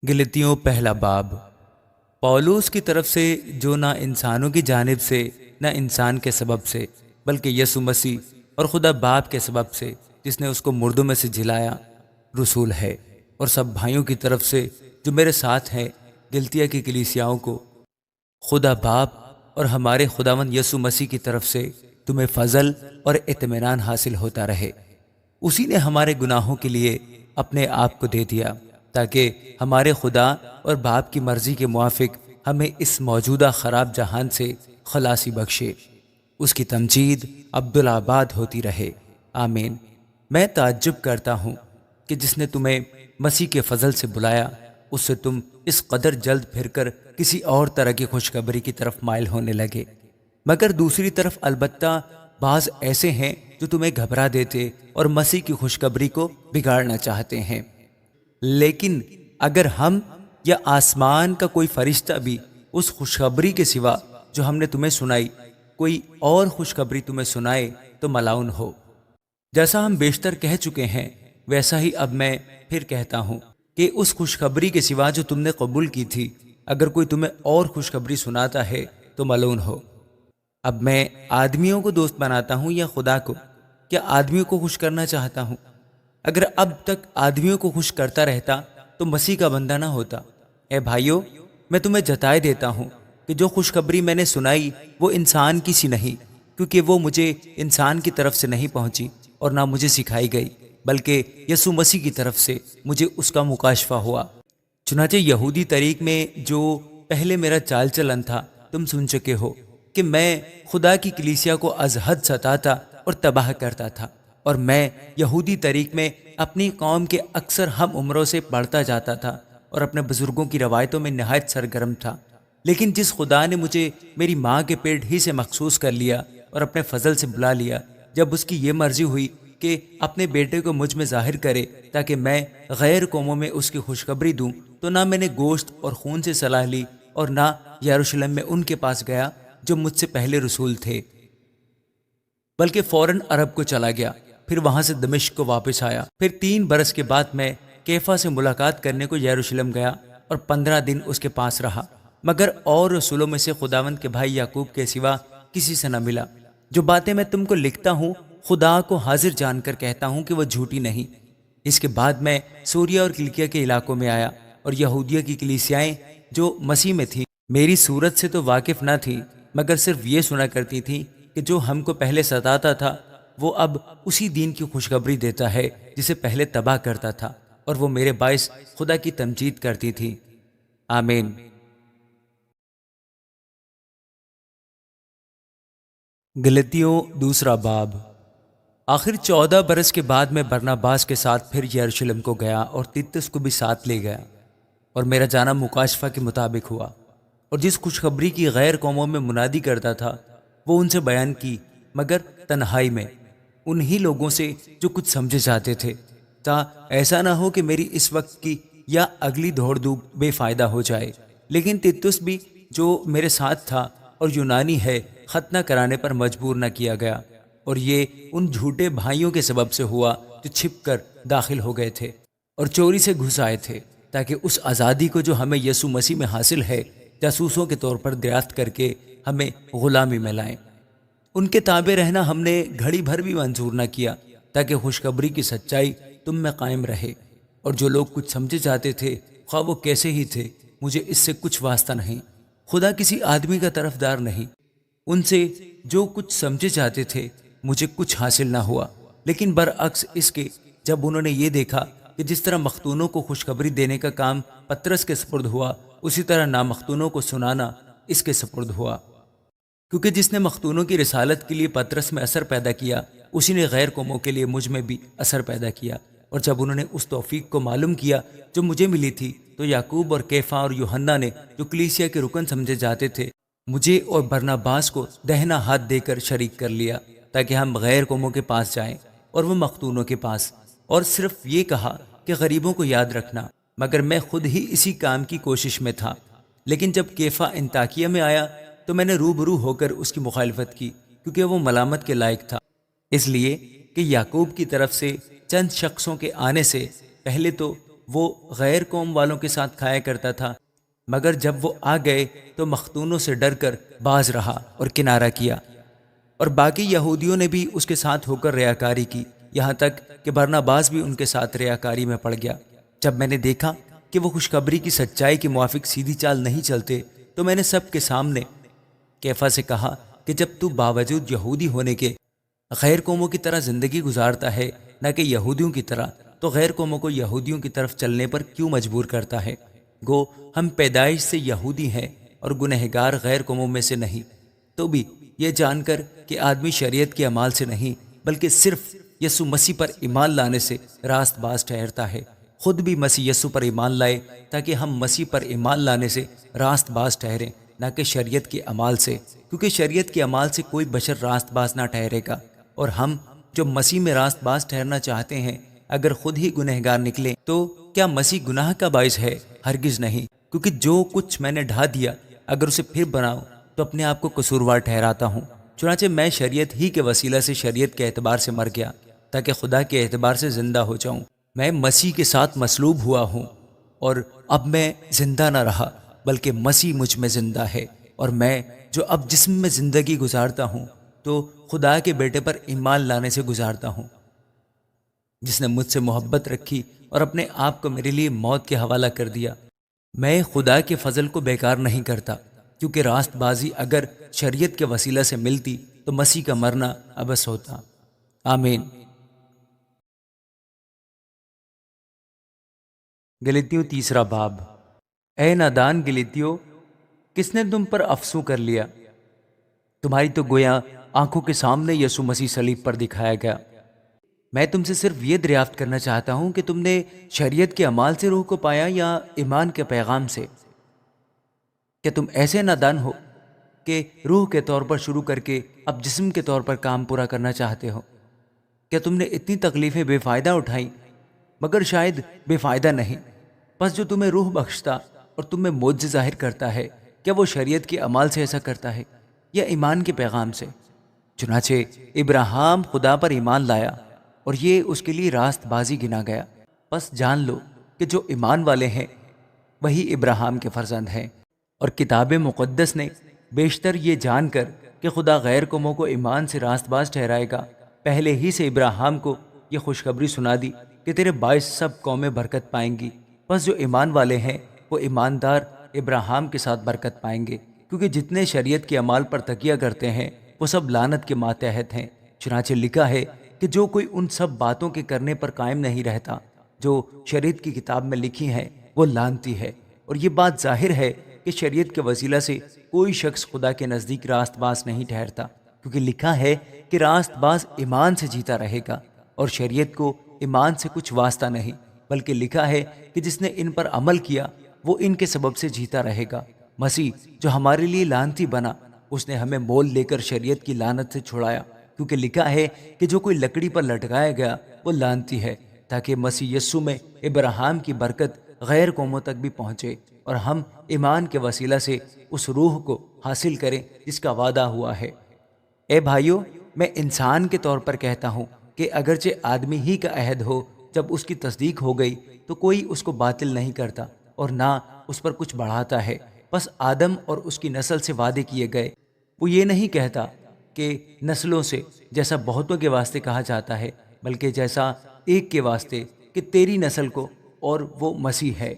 گلتیوں پہلا باب۔ پولوس کی طرف سے، جو نہ انسانوں کی جانب سے نہ انسان کے سبب سے بلکہ یسوع مسیح اور خدا باپ کے سبب سے جس نے اس کو مردوں میں سے جلایا رسول ہے، اور سب بھائیوں کی طرف سے جو میرے ساتھ ہیں گلتیا کی کلیسیاؤں کو، خدا باپ اور ہمارے خداوند یسوع مسیح کی طرف سے تمہیں فضل اور اطمینان حاصل ہوتا رہے۔ اسی نے ہمارے گناہوں کے لیے اپنے آپ کو دے دیا تاکہ ہمارے خدا اور باپ کی مرضی کے موافق ہمیں اس موجودہ خراب جہان سے خلاصی بخشے۔ اس کی تمجید عبدالآباد ہوتی رہے، آمین۔ میں تعجب کرتا ہوں کہ جس نے تمہیں مسیح کے فضل سے بلایا، اس سے تم اس قدر جلد پھر کر کسی اور طرح کی خوشخبری کی طرف مائل ہونے لگے۔ مگر دوسری طرف البتہ بعض ایسے ہیں جو تمہیں گھبرا دیتے اور مسیح کی خوشخبری کو بگاڑنا چاہتے ہیں۔ لیکن اگر ہم یا آسمان کا کوئی فرشتہ بھی اس خوشخبری کے سوا جو ہم نے تمہیں سنائی کوئی اور خوشخبری تمہیں سنائے تو ملعون ہو۔ جیسا ہم بیشتر کہہ چکے ہیں ویسا ہی اب میں پھر کہتا ہوں کہ اس خوشخبری کے سوا جو تم نے قبول کی تھی، اگر کوئی تمہیں اور خوشخبری سناتا ہے تو ملعون ہو۔ اب میں آدمیوں کو دوست بناتا ہوں یا خدا کو؟ کیا آدمیوں کو خوش کرنا چاہتا ہوں؟ اگر اب تک آدمیوں کو خوش کرتا رہتا تو مسیح کا بندہ نہ ہوتا۔ اے بھائیو، میں تمہیں جتائے دیتا ہوں کہ جو خوشخبری میں نے سنائی وہ انسان کی سی نہیں، کیونکہ وہ مجھے انسان کی طرف سے نہیں پہنچی اور نہ مجھے سکھائی گئی، بلکہ یسوع مسیح کی طرف سے مجھے اس کا مکاشفہ ہوا۔ چنانچہ یہودی طریق میں جو پہلے میرا چال چلن تھا تم سن چکے ہو کہ میں خدا کی کلیسیا کو از حد ستاتا اور تباہ کرتا تھا، اور میں یہودی طریق میں اپنی قوم کے اکثر ہم عمروں سے بڑھتا جاتا تھا اور اپنے بزرگوں کی روایتوں میں نہایت سرگرم تھا۔ لیکن جس خدا نے مجھے میری ماں کے پیٹ ہی سے مخصوص کر لیا اور اپنے فضل سے بلا لیا، جب اس کی یہ مرضی ہوئی کہ اپنے بیٹے کو مجھ میں ظاہر کرے تاکہ میں غیر قوموں میں اس کی خوشخبری دوں، تو نہ میں نے گوشت اور خون سے صلاح لی اور نہ یروشلم میں ان کے پاس گیا جو مجھ سے پہلے رسول تھے، بلکہ فوراً عرب کو چلا گیا، پھر وہاں سے دمشق کو واپس آیا۔ پھر 3 برس کے بعد میں کیفا سے ملاقات کرنے کو یروشلم گیا اور 15 دن اس کے پاس رہا، مگر اور رسولوں میں سے خداوند کے بھائی یعقوب کے سوا کسی سے نہ ملا۔ جو باتیں میں تم کو لکھتا ہوں خدا کو حاضر جان کر کہتا ہوں کہ وہ جھوٹی نہیں۔ اس کے بعد میں سوریا اور کلکیا کے علاقوں میں آیا، اور یہودیہ کی کلیسیائیں جو مسیح میں تھیں میری صورت سے تو واقف نہ تھی، مگر صرف یہ سنا کرتی تھی کہ جو ہم کو پہلے ستاتا تھا وہ اب اسی دین کی خوشخبری دیتا ہے جسے پہلے تباہ کرتا تھا، اور وہ میرے باعث خدا کی تمجید کرتی تھی، آمین۔ گلتیوں دوسرا باب۔ آخر 14 برس کے بعد میں برناباس کے ساتھ پھر یروشلم کو گیا اور تیتس کو بھی ساتھ لے گیا، اور میرا جانا مکاشفہ کے مطابق ہوا، اور جس خوشخبری کی غیر قوموں میں منادی کرتا تھا وہ ان سے بیان کی، مگر تنہائی میں انہی لوگوں سے جو کچھ سمجھے جاتے تھے، تا ایسا نہ ہو کہ میری اس وقت کی یا اگلی دوڑ دھوپ بے فائدہ ہو جائے۔ لیکن تیتس بھی جو میرے ساتھ تھا اور یونانی ہے، ختنہ کرانے پر مجبور نہ کیا گیا، اور یہ ان جھوٹے بھائیوں کے سبب سے ہوا جو چھپ کر داخل ہو گئے تھے اور چوری سے گھس آئے تھے، تاکہ اس آزادی کو جو ہمیں یسوع مسیح میں حاصل ہے جاسوسوں کے طور پر دریافت کر کے ہمیں غلامی میں لائیں۔ ان کے تابع رہنا ہم نے گھڑی بھر بھی منظور نہ کیا، تاکہ خوشخبری کی سچائی تم میں قائم رہے۔ اور جو لوگ کچھ سمجھے جاتے تھے، خواہ وہ کیسے ہی تھے، مجھے اس سے کچھ واسطہ نہیں، خدا کسی آدمی کا طرفدار نہیں۔ ان سے جو کچھ سمجھے جاتے تھے مجھے کچھ حاصل نہ ہوا، لیکن برعکس اس کے جب انہوں نے یہ دیکھا کہ جس طرح مختونوں کو خوشخبری دینے کا کام پطرس کے سپرد ہوا، اسی طرح نامختونوں کو سنانا اس کے سپرد ہوا۔ کیونکہ جس نے مختونوں کی رسالت کے لیے پطرس میں اثر پیدا کیا، اسی نے غیر قوموں کے لیے مجھ میں بھی اثر پیدا کیا۔ اور جب انہوں نے اس توفیق کو معلوم کیا جو مجھے ملی تھی، تو یعقوب اور کیفا اور یوحنا نے، جو کلیسیا کے رکن سمجھے جاتے تھے، مجھے اور برناباس کو دہنا ہاتھ دے کر شریک کر لیا، تاکہ ہم غیر قوموں کے پاس جائیں اور وہ مختونوں کے پاس، اور صرف یہ کہا کہ غریبوں کو یاد رکھنا، مگر میں خود ہی اسی کام کی کوشش میں تھا۔ لیکن جب کیفا انطاکیہ میں آیا تو میں نے روبرو ہو کر اس کی مخالفت کی، کیونکہ وہ ملامت کے لائق تھا، اس لیے کہ یعقوب کی طرف سے چند شخصوں کے آنے سے پہلے تو وہ غیر قوم والوں کے ساتھ کھایا کرتا تھا، مگر جب وہ آ گئے تو مختونوں سے ڈر کر باز رہا اور کنارہ کیا۔ اور باقی یہودیوں نے بھی اس کے ساتھ ہو کر ریاکاری کی، یہاں تک کہ برناباس بھی ان کے ساتھ ریاکاری میں پڑ گیا۔ جب میں نے دیکھا کہ وہ خوشخبری کی سچائی کے موافق سیدھی چال نہیں چلتے تو میں نے سب کے سامنے کیفا سے کہا کہ جب تو باوجود یہودی ہونے کے غیر قوموں کی طرح زندگی گزارتا ہے نہ کہ یہودیوں کی طرح، تو غیر قوموں کو یہودیوں کی طرف چلنے پر کیوں مجبور کرتا ہے؟ گو ہم پیدائش سے یہودی ہیں اور گنہگار غیر قوموں میں سے نہیں، تو بھی یہ جان کر کہ آدمی شریعت کے اعمال سے نہیں بلکہ صرف یسوع مسیح پر ایمان لانے سے راست باز ٹھہرتا ہے، خود بھی مسیح یسوع پر ایمان لائے تاکہ ہم مسیح پر ایمان لانے سے راست باز ٹھہریں، نہ کہ شریعت کے اعمال سے، کیونکہ شریعت کے اعمال سے کوئی بشر راست باز نہ ٹھہرے گا۔ اور ہم جو مسیح میں راست باز ٹھہرنا چاہتے ہیں اگر خود ہی گنہگار نکلیں تو کیا مسیح گناہ کا باعث ہے؟ ہرگز نہیں، کیونکہ جو کچھ میں نے ڈھا دیا اگر اسے پھر بناؤں تو اپنے آپ کو قصوروار ٹھہراتا ہوں۔ چنانچہ میں شریعت ہی کے وسیلہ سے شریعت کے اعتبار سے مر گیا تاکہ خدا کے اعتبار سے زندہ ہو جاؤں۔ میں مسیح کے ساتھ مصلوب ہوا ہوں، اور اب میں زندہ نہ رہا بلکہ مسیح مجھ میں زندہ ہے، اور میں جو اب جسم میں زندگی گزارتا ہوں تو خدا کے بیٹے پر ایمان لانے سے گزارتا ہوں، جس نے مجھ سے محبت رکھی اور اپنے آپ کو میرے لیے موت کے حوالہ کر دیا۔ میں خدا کے فضل کو بیکار نہیں کرتا، کیونکہ راست بازی اگر شریعت کے وسیلہ سے ملتی تو مسیح کا مرنا ابس ہوتا۔ آمین۔ گلتیوں تیسرا باب۔ اے نادان گلتیوں، کس نے تم پر افسوں کر لیا؟ تمہاری تو گویا آنکھوں کے سامنے یسوع مسیح صلیب پر دکھایا گیا۔ میں تم سے صرف یہ دریافت کرنا چاہتا ہوں کہ تم نے شریعت کے اعمال سے روح کو پایا یا ایمان کے پیغام سے؟ کہ تم ایسے نادان ہو کہ روح کے طور پر شروع کر کے اب جسم کے طور پر کام پورا کرنا چاہتے ہو؟ کیا تم نے اتنی تکلیفیں بے فائدہ اٹھائیں؟ مگر شاید بے فائدہ نہیں۔ پس جو تمہیں روح بخشتا اور تم میں معجزے ظاہر کرتا ہے، کیا وہ شریعت کے اعمال سے ایسا کرتا ہے یا ایمان کے پیغام سے؟ چنانچہ ابراہیم خدا پر ایمان لایا اور یہ اس کے لیے راست بازی گنا گیا۔ پس جان لو کہ جو ایمان والے ہیں وہی ابراہیم کے فرزند ہیں۔ اور کتاب مقدس نے بیشتر یہ جان کر کہ خدا غیر قوموں کو ایمان سے راست باز ٹھہرائے گا، پہلے ہی سے ابراہیم کو یہ خوشخبری سنا دی کہ تیرے باعث سب قومیں برکت پائیں گی۔ پس جو ایمان والے ہیں وہ ایماندار ابراہیم کے ساتھ برکت پائیں گے، کیونکہ جتنے شریعت کے اعمال پر تکیہ کرتے ہیں وہ سب لعنت کے ماتحت ہیں۔ چنانچہ لکھا ہے کہ جو کوئی ان سب باتوں کے کرنے پر قائم نہیں رہتا جو شریعت کی کتاب میں لکھی ہیں وہ لعنتی ہے۔ اور یہ بات ظاہر ہے کہ شریعت کے وسیلہ سے کوئی شخص خدا کے نزدیک راست باز نہیں ٹھہرتا، کیونکہ لکھا ہے کہ راست باز ایمان سے جیتا رہے گا، اور شریعت کو ایمان سے کچھ واسطہ نہیں، بلکہ لکھا ہے کہ جس نے ان پر عمل کیا وہ ان کے سبب سے جیتا رہے گا۔ مسیح جو ہمارے لیے لعنتی بنا، اس نے ہمیں مول لے کر شریعت کی لعنت سے چھڑایا، کیونکہ لکھا ہے کہ جو کوئی لکڑی پر لٹکایا گیا وہ لعنتی ہے، تاکہ مسیح یسوع میں ابراہیم کی برکت غیر قوموں تک بھی پہنچے اور ہم ایمان کے وسیلہ سے اس روح کو حاصل کریں جس کا وعدہ ہوا ہے۔ اے بھائیو، میں انسان کے طور پر کہتا ہوں کہ اگرچہ آدمی ہی کا عہد ہو، جب اس کی تصدیق ہو گئی تو کوئی اس کو باطل نہیں کرتا اور نہ اس پر کچھ بڑھاتا ہے۔ بس آدم اور اس کی نسل سے وعدے کیے گئے، وہ یہ نہیں کہتا کہ نسلوں سے جیسا بہتوں کے واسطے کہا جاتا ہے، بلکہ جیسا ایک کے واسطے کہ تیری نسل کو، اور وہ مسیح ہے۔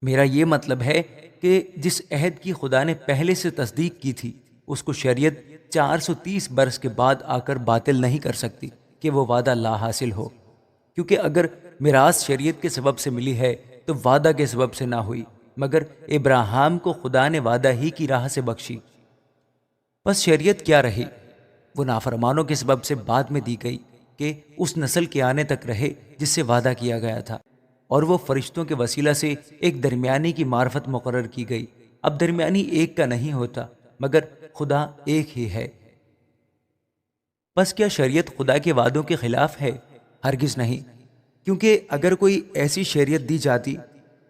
میرا یہ مطلب ہے کہ جس عہد کی خدا نے پہلے سے تصدیق کی تھی اس کو شریعت 430 برس کے بعد آ کر باطل نہیں کر سکتی کہ وہ وعدہ لا حاصل ہو، کیونکہ اگر میراث شریعت کے سبب سے ملی ہے تو وعدہ کے سبب سے نہ ہوئی، مگر ابراہیم کو خدا نے وعدہ ہی کی راہ سے بخشی۔ بس شریعت کیا رہی؟ وہ نافرمانوں کے سبب سے بعد میں دی گئی کہ اس نسل کے آنے تک رہے جس سے وعدہ کیا گیا تھا، اور وہ فرشتوں کے وسیلہ سے ایک درمیانی کی معرفت مقرر کی گئی۔ اب درمیانی ایک کا نہیں ہوتا مگر خدا ایک ہی ہے۔ بس کیا شریعت خدا کے وعدوں کے خلاف ہے؟ ہرگز نہیں، کیونکہ اگر کوئی ایسی شریعت دی جاتی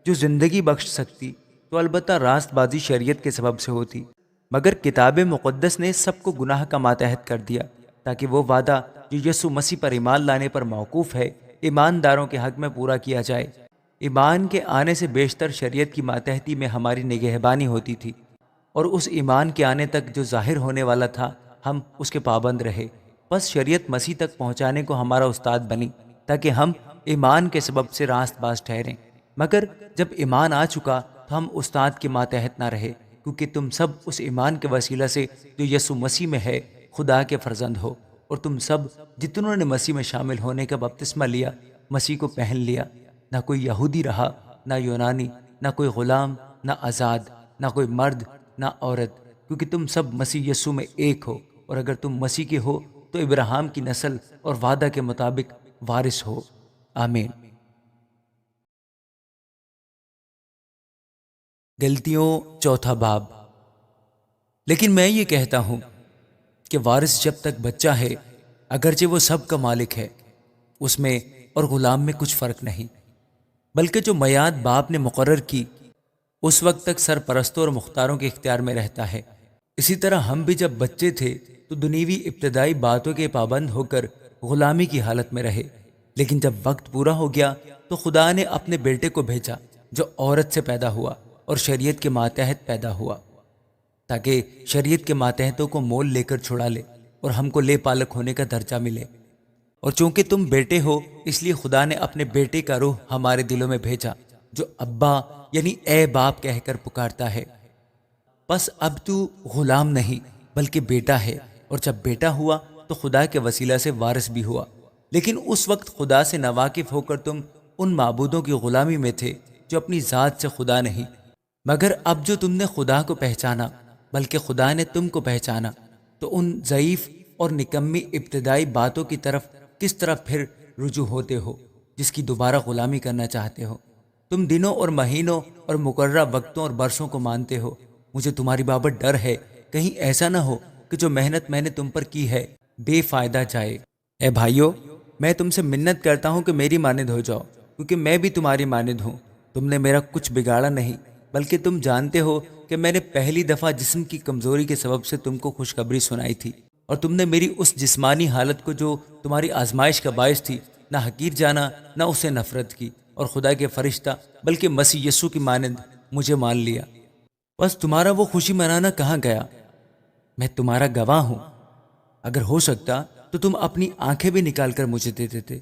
جو زندگی بخش سکتی تو البتہ راست بازی شریعت کے سبب سے ہوتی، مگر کتاب مقدس نے سب کو گناہ کا ماتحت کر دیا تاکہ وہ وعدہ جو یسوع مسیح پر ایمان لانے پر موقوف ہے ایمانداروں کے حق میں پورا کیا جائے۔ ایمان کے آنے سے بیشتر شریعت کی ماتحتی میں ہماری نگہبانی ہوتی تھی، اور اس ایمان کے آنے تک جو ظاہر ہونے والا تھا ہم اس کے پابند رہے۔ بس شریعت مسیح تک پہنچانے کو ہمارا استاد بنی تاکہ ہم ایمان کے سبب سے راست باز ٹھہریں۔ مگر جب ایمان آ چکا تو ہم استاد کے ماتحت نہ رہے، کیونکہ تم سب اس ایمان کے وسیلہ سے جو یسوع مسیح میں ہے خدا کے فرزند ہو، اور تم سب جتنوں نے مسیح میں شامل ہونے کا بپتسمہ لیا مسیح کو پہن لیا۔ نہ کوئی یہودی رہا، نہ یونانی، نہ کوئی غلام، نہ آزاد، نہ کوئی مرد، نہ عورت، کیونکہ تم سب مسیح یسوع میں ایک ہو، اور اگر تم مسیح کے ہو تو ابراہیم کی نسل اور وعدہ کے مطابق وارث ہو۔ آمین۔ غلطیوں چوتھا باب۔ لیکن میں یہ کہتا ہوں کہ وارث جب تک بچہ ہے، اگرچہ وہ سب کا مالک ہے، اس میں اور غلام میں کچھ فرق نہیں، بلکہ جو میعاد باپ نے مقرر کی اس وقت تک سرپرستوں اور مختاروں کے اختیار میں رہتا ہے۔ اسی طرح ہم بھی جب بچے تھے تو دنیوی ابتدائی باتوں کے پابند ہو کر غلامی کی حالت میں رہے، لیکن جب وقت پورا ہو گیا تو خدا نے اپنے بیٹے کو بھیجا جو عورت سے پیدا ہوا اور شریعت کے ماتحت پیدا ہوا، تاکہ شریعت کے ماتحتوں کو مول لے کر چھڑا لے اور ہم کو لے پالک ہونے کا درجہ ملے۔ اور چونکہ تم بیٹے ہو اس لیے خدا نے اپنے بیٹے کا روح ہمارے دلوں میں بھیجا جو ابا یعنی اے باپ کہہ کر پکارتا ہے۔ بس اب تو غلام نہیں بلکہ بیٹا ہے، اور جب بیٹا ہوا تو خدا کے وسیلہ سے وارث بھی ہوا۔ لیکن اس وقت خدا سے ناواقف ہو کر تم ان معبودوں کی غلامی میں تھے جو اپنی ذات سے خدا نہیں، مگر اب جو تم نے خدا کو پہچانا بلکہ خدا نے تم کو پہچانا، تو ان ضعیف اور نکمی ابتدائی باتوں کی طرف کس طرح پھر رجوع ہوتے ہو جس کی دوبارہ غلامی کرنا چاہتے ہو۔ تم دنوں اور مہینوں اور مقررہ وقتوں اور برسوں کو مانتے ہو۔ مجھے تمہاری بابت ڈر ہے کہیں ایسا نہ ہو کہ جو محنت میں نے تم پر کی ہے بے فائدہ جائے۔ اے بھائیو، میں تم سے منت کرتا ہوں کہ میری مانند ہو جاؤ، کیونکہ میں بھی تمہاری مانند ہوں۔ تم نے میرا کچھ بگاڑا نہیں، بلکہ تم جانتے ہو کہ میں نے پہلی دفعہ جسم کی کمزوری کے سبب سے تم کو خوشخبری سنائی تھی، اور تم نے میری اس جسمانی حالت کو جو تمہاری آزمائش کا باعث تھی نہ حقیر جانا نہ اسے نفرت کی، اور خدا کے فرشتہ بلکہ مسیح یسوع کی مانند مجھے مان لیا۔ بس تمہارا وہ خوشی منانا کہاں گیا؟ میں تمہارا گواہ ہوں۔ اگر ہو سکتا تو تم اپنی آنکھیں بھی نکال کر مجھے دے دیتے،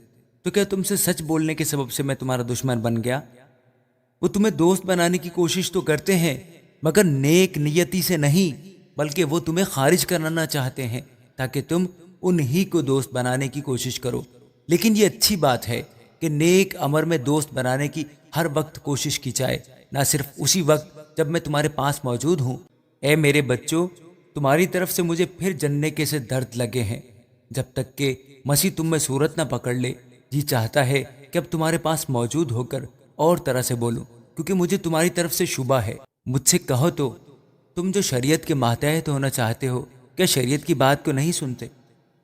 تو کیا تم سے سچ بولنے کے سبب سے میں تمہارا دشمن بن گیا؟ وہ تمہیں دوست بنانے کی کوشش تو کرتے ہیں، مگر نیک نیتی سے نہیں، بلکہ وہ تمہیں خارج کرنا چاہتے ہیں تاکہ تم انہی کو دوست بنانے کی کوشش کرو۔ لیکن یہ اچھی بات ہے کہ نیک امر میں دوست بنانے کی ہر وقت کوشش کی جائے، نہ صرف اسی وقت جب میں تمہارے پاس موجود ہوں۔ اے میرے بچوں، تمہاری طرف سے مجھے پھر جننے کے سے درد لگے ہیں، جب تک کہ مسیح تم میں صورت نہ پکڑ لے۔ جی چاہتا ہے کہ اب تمہارے پاس موجود ہو کر اور طرح سے بولوں، کیونکہ مجھے تمہاری طرف سے شبہ ہے۔ مجھ سے کہو تو تم جو شریعت کے ماتحت ہونا چاہتے ہو، کیا شریعت کی بات کو نہیں سنتے؟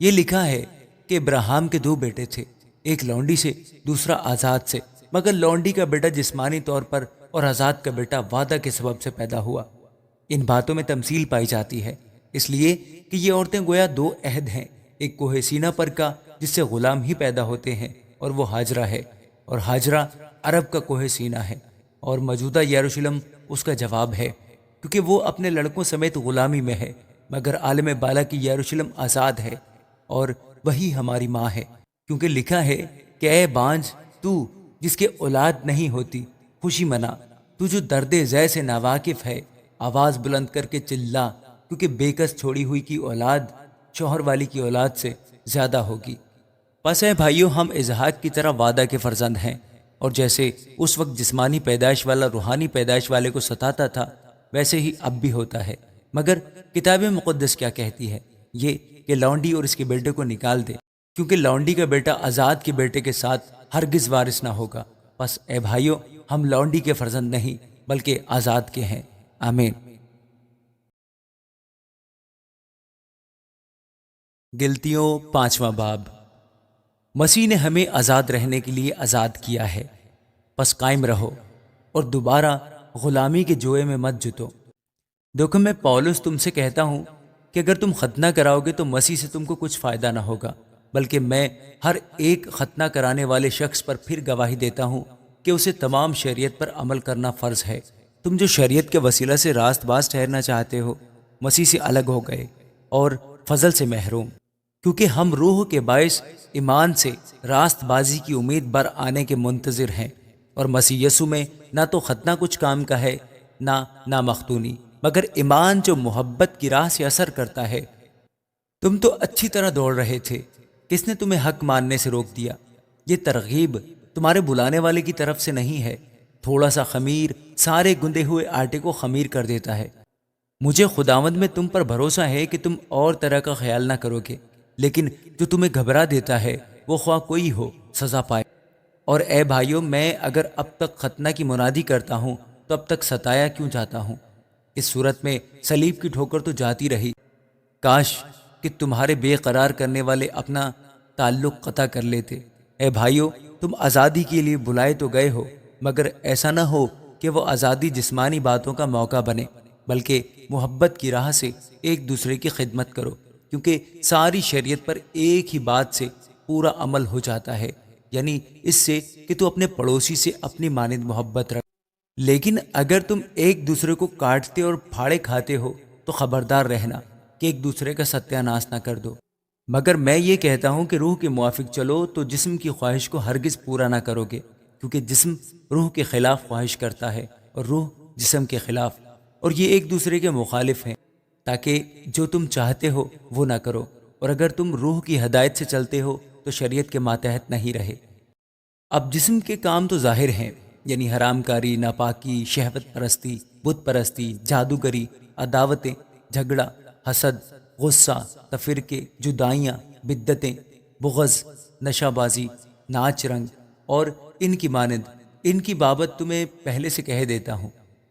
یہ لکھا ہے کہ ابراہیم کے 2 بیٹے تھے، ایک لونڈی سے دوسرا آزاد سے، مگر لونڈی کا بیٹا جسمانی طور پر اور آزاد کا بیٹا وعدہ کے سبب سے پیدا ہوا۔ ان باتوں میں تمثیل پائی جاتی ہے، اس لیے کہ یہ عورتیں گویا 2 عہد ہیں، ایک کوہ سینا پر کا جس سے غلام ہی پیدا ہوتے ہیں اور وہ ہاجرہ ہے، اور ہاجرہ عرب کا کوہ سینا ہے، اور موجودہ یروشلم اس کا جواب ہے، کیونکہ وہ اپنے لڑکوں سمیت غلامی میں ہے، مگر عالم بالا کی یروشلم آزاد ہے، اور وہی ہماری ماں ہے، کیونکہ لکھا ہے کہ اے بانجھ تو جس کے اولاد نہیں ہوتی خوشی منا، تو جو درد زے سے ناواقف ہے آواز بلند کر کے چلا، کیونکہ بےکس چھوڑی ہوئی کی اولاد شوہر والی کی اولاد سے زیادہ ہوگی۔ پس اے بھائیو، ہم اسحاق کی طرح وعدہ کے فرزند ہیں، اور جیسے اس وقت جسمانی پیدائش والا روحانی پیدائش والے کو ستاتا تھا ویسے ہی اب بھی ہوتا ہے۔ مگر کتاب مقدس کیا کہتی ہے؟ یہ کہ لونڈی اور اس کے بیٹے کو نکال دے، کیونکہ لونڈی کا بیٹا آزاد کے بیٹے کے ساتھ ہرگز وارث نہ ہوگا۔ پس اے بھائیو، ہم لونڈی کے فرزند نہیں بلکہ آزاد کے ہیں۔ آمین۔ غلطیوں 5واں باب۔ مسیح نے ہمیں آزاد رہنے کے لیے آزاد کیا ہے، پس قائم رہو اور دوبارہ غلامی کے جوئے میں مت جتو۔ دیکھو، میں پولس تم سے کہتا ہوں کہ اگر تم ختنہ کراؤ گے تو مسیح سے تم کو کچھ فائدہ نہ ہوگا، بلکہ میں ہر ایک ختنہ کرانے والے شخص پر پھر گواہی دیتا ہوں کہ اسے تمام شریعت پر عمل کرنا فرض ہے۔ تم جو شریعت کے وسیلہ سے راست باز ٹھہرنا چاہتے ہو، مسیح سے الگ ہو گئے اور فضل سے محروم، کیونکہ ہم روح کے باعث ایمان سے راست بازی کی امید بر آنے کے منتظر ہیں، اور مسیح یسوع میں نہ تو ختنہ کچھ کام کا ہے نہ نامختونی، مگر ایمان جو محبت کی راہ سے اثر کرتا ہے۔ تم تو اچھی طرح دوڑ رہے تھے، کس نے تمہیں حق ماننے سے روک دیا؟ یہ ترغیب تمہارے بلانے والے کی طرف سے نہیں ہے۔ تھوڑا سا خمیر سارے گندے ہوئے آٹے کو خمیر کر دیتا ہے۔ مجھے خداوند میں تم پر بھروسہ ہے کہ تم اور طرح کا خیال نہ کرو گے، لیکن جو تمہیں گھبرا دیتا ہے وہ خواہ کوئی ہو سزا پائے۔ اور اے بھائیوں، میں اگر اب تک ختنہ کی منادی کرتا ہوں تو اب تک ستایا کیوں جاتا ہوں؟ اس صورت میں صلیب کی ٹھوکر تو جاتی رہی۔ کاش کہ تمہارے بے قرار کرنے والے اپنا تعلق قطع کر لیتے۔ اے بھائیوں، تم آزادی کے لیے بلائے تو گئے ہو، مگر ایسا نہ ہو کہ وہ آزادی جسمانی باتوں کا موقع بنے، بلکہ محبت کی راہ سے ایک دوسرے کی خدمت کرو، کیونکہ ساری شریعت پر ایک ہی بات سے پورا عمل ہو جاتا ہے، یعنی اس سے کہ تو اپنے پڑوسی سے اپنی مانند محبت رکھ۔ لیکن اگر تم ایک دوسرے کو کاٹتے اور پھاڑے کھاتے ہو تو خبردار رہنا کہ ایک دوسرے کا ستیہ ناش نہ کر دو۔ مگر میں یہ کہتا ہوں کہ روح کے موافق چلو تو جسم کی خواہش کو ہرگز پورا نہ کرو گے، کیونکہ جسم روح کے خلاف خواہش کرتا ہے اور روح جسم کے خلاف، اور یہ ایک دوسرے کے مخالف ہیں، تاکہ جو تم چاہتے ہو وہ نہ کرو۔ اور اگر تم روح کی ہدایت سے چلتے ہو تو شریعت کے ماتحت نہیں رہے۔ اب جسم کے کام تو ظاہر ہیں، یعنی حرام کاری، ناپاکی، شہوت پرستی، بت پرستی، جادوگری، عداوتیں، جھگڑا، حسد، غصہ، تفرقے، جدائیاں، بدعتیں، بغض، نشہ بازی، ناچ رنگ اور ان کی مانند۔ ان کی بابت تمہیں پہلے سے کہہ دیتا ہوں،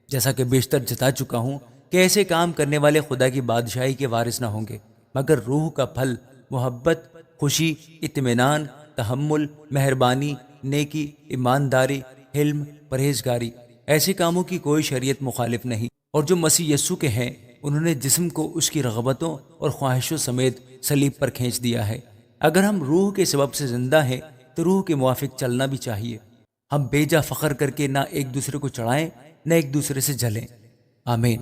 جیسا کہ بیشتر جتا چکا ہوں، کہ ایسے کام کرنے والے خدا کی بادشاہی کے وارث نہ ہوں گے۔ مگر روح کا پھل محبت، خوشی، اطمینان، تحمل، مہربانی، نیکی، ایمانداری، حلم، پرہیزگاری، ایسے کاموں کی کوئی شریعت مخالف نہیں۔ اور جو مسیح یسوع کے ہیں انہوں نے جسم کو اس کی رغبتوں اور خواہشوں سمیت صلیب پر کھینچ دیا ہے۔ اگر ہم روح کے سبب سے زندہ ہیں تو روح کے موافق چلنا بھی چاہیے۔ ہم بے جا فخر کر کے نہ ایک دوسرے کو چڑھائیں نہ ایک دوسرے سے جلیں۔ آمین۔